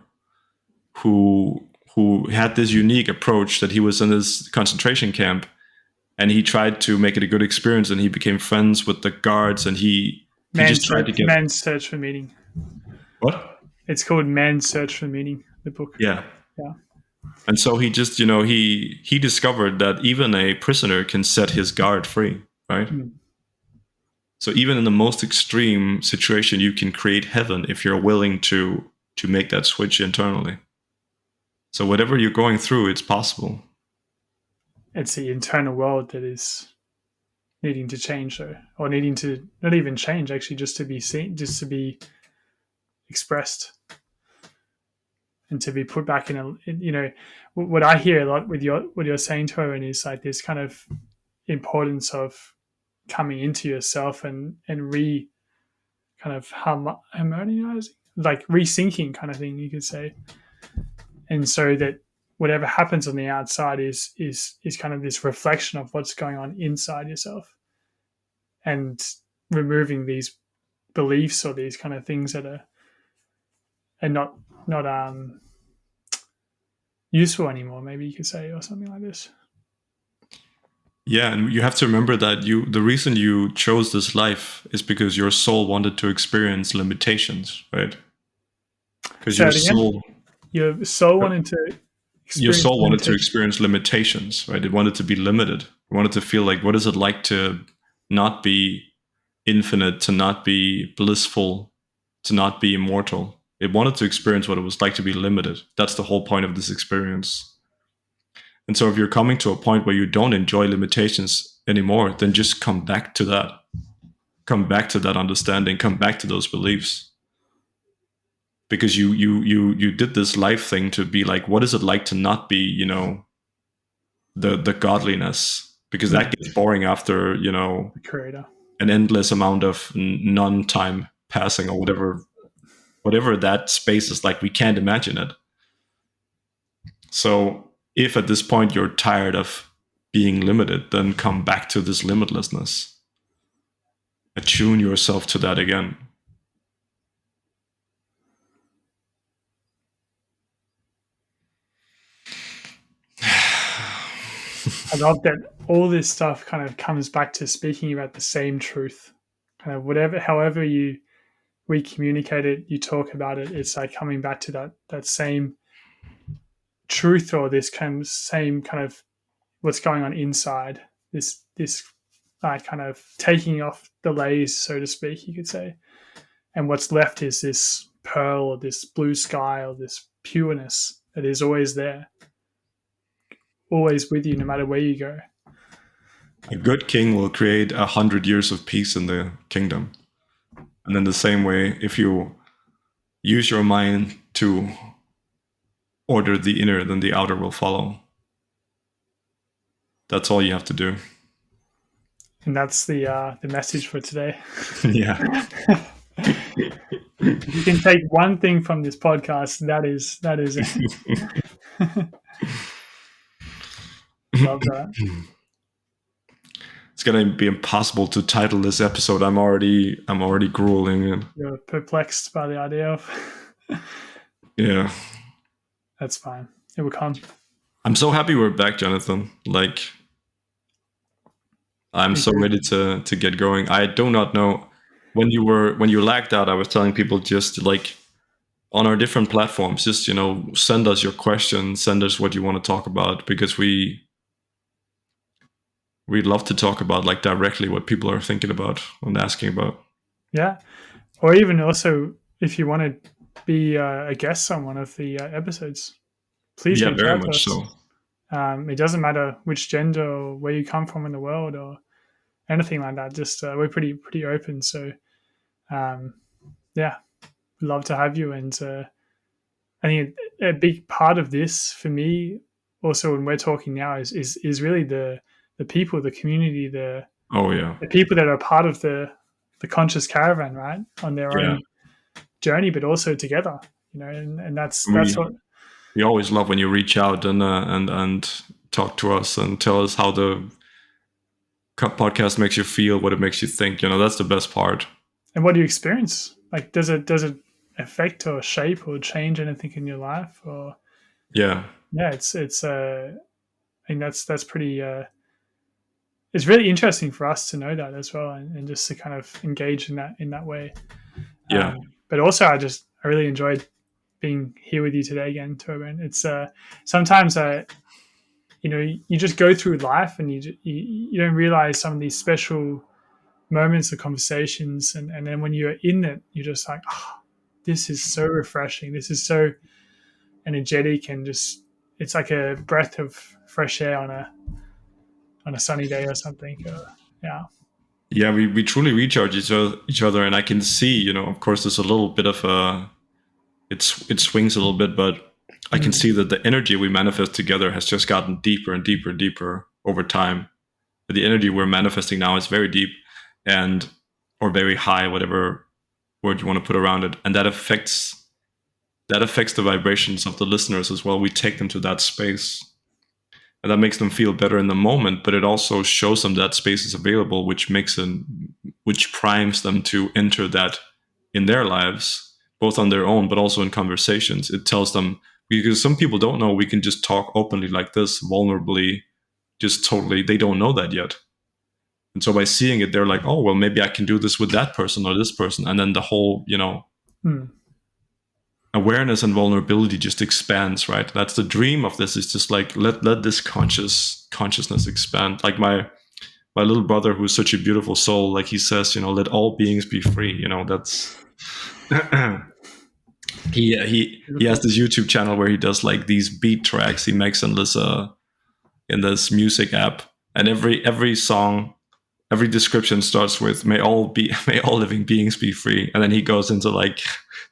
who had this unique approach, that he was in this concentration camp and he tried to make it a good experience, and he became friends with the guards, and he just tried to get Man's Search for Meaning. What? It's called Man's Search for Meaning, the book. Yeah. Yeah. And so he just, he discovered that even a prisoner can set his guard free, right? Mm. So even in the most extreme situation, you can create heaven if you're willing to make that switch internally. So whatever you're going through, it's possible. It's the internal world that is needing to change, or needing to not even change, actually, just to be seen, just to be expressed, and to be put back in what I hear a lot with what you're saying, Thorbjørn, is like this kind of importance of coming into yourself and kind of harmonizing, like resyncing kind of thing, you could say. And so that whatever happens on the outside is kind of this reflection of what's going on inside yourself, and removing these beliefs or these kind of things that are not useful anymore, maybe you could say, or something like this. Yeah, and you have to remember that the reason you chose this life is because your soul wanted to experience limitations, right? Because your soul wanted to experience limitations, right? It wanted to be limited. It wanted to feel like, what is it like to not be infinite, to not be blissful, to not be immortal? It wanted to experience what it was like to be limited. That's the whole point of this experience. And so if you're coming to a point where you don't enjoy limitations anymore, then just come back to that. Come back to that understanding. Come back to those beliefs. because you did this life thing to be like, what is it like to not be, you know, the godliness, because that gets boring after, you know, The creator. an endless amount of non-time passing, or whatever that space is like. We can't imagine it. So if at this point you're tired of being limited, then come back to this limitlessness. Attune yourself to that again. I love that all this stuff kind of comes back to speaking about the same truth. Kind of however we communicate it, you talk about it. It's like coming back to that same truth, or this same kind of what's going on inside. This kind of taking off the layers, so to speak, you could say, and what's left is this pearl, or this blue sky, or this pureness that is always there, always with you, no matter where you go. A good king will create 100 years of peace in the kingdom. And in the same way, if you use your mind to order the inner, then the outer will follow. That's all you have to do. And that's the message for today. Yeah. If you can take one thing from this podcast, that is it. Love that. It's gonna be impossible to title this episode. I'm already grueling. You're perplexed by the idea of. Yeah. That's fine. It will come. I'm so happy we're back, Jonathan. Like, I'm so ready to get going. I do not know when you lagged out. I was telling people, just like on our different platforms, just, you know, send us your questions, send us what you want to talk about, because we'd love to talk about like directly what people are thinking about and asking about. Yeah, or even also if you want to be a guest on one of the episodes, please reach very out to much us. so. It doesn't matter which gender or where you come from in the world or anything like that. Just we're pretty open. So yeah, we'd love to have you. And I think a big part of this for me, also when we're talking now, is really the people, the community, the people that are part of the conscious caravan, right, on their own journey, but also together, you know, and that's what we always love when you reach out and talk to us and tell us how the podcast makes you feel, what it makes you think. You know, that's the best part. And what do you experience? Like, does it affect or shape or change anything in your life? Or it's I think that's pretty. It's really interesting for us to know that as well, and just to kind of engage in that way. But also, I really enjoyed being here with you today again, Thorbjørn. It's sometimes you know, you just go through life and you don't realize some of these special moments of conversations, and then when you're in it, you're just like, oh, this is so refreshing. This is so energetic, and just it's like a breath of fresh air on a sunny day or something. Yeah, we truly recharge each other, and I can see, you know, of course, there's a little bit of it swings a little bit, but I can see that the energy we manifest together has just gotten deeper and deeper and deeper over time. The energy we're manifesting now is very deep or very high, whatever word you want to put around it, and that affects the vibrations of the listeners as well. We take them to that space, and that makes them feel better in the moment, but it also shows them that space is available, which primes them to enter that in their lives, both on their own, but also in conversations. It tells them, because some people don't know, we can just talk openly like this, vulnerably, just totally, they don't know that yet. And so by seeing it, they're like, oh, well, maybe I can do this with that person or this person. And then the whole, you know, awareness and vulnerability just expands, right? That's the dream of this, is just like, let this consciousness expand. Like my little brother, who's such a beautiful soul, like he says, you know, let all beings be free. You know, that's he has this YouTube channel where he does like these beat tracks he makes in this music app, and every song, every description starts with may all living beings be free, and then he goes into like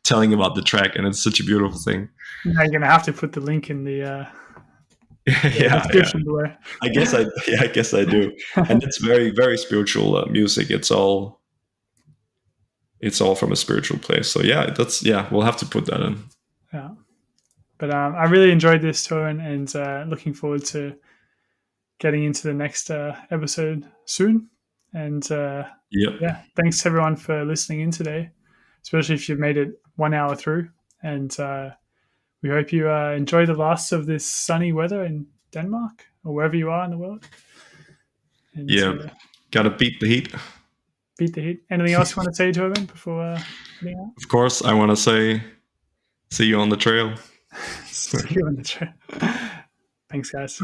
telling about the track, and it's such a beautiful thing. Now you're gonna have to put the link in the Yeah, description below. I guess I do. And it's very, very spiritual music. It's all from a spiritual place. So we'll have to put that in. Yeah. But I really enjoyed this, Thorbjørn, and looking forward to getting into the next episode soon. And thanks everyone for listening in today, especially if you've made it 1 hour through. And we hope you enjoy the last of this sunny weather in Denmark or wherever you are in the world. And, gotta beat the heat. Beat the heat. Anything else you want to say, Thorbjørn, before heading out? Of course, I want to say, see you on the trail. See you on the trail. Thanks, guys.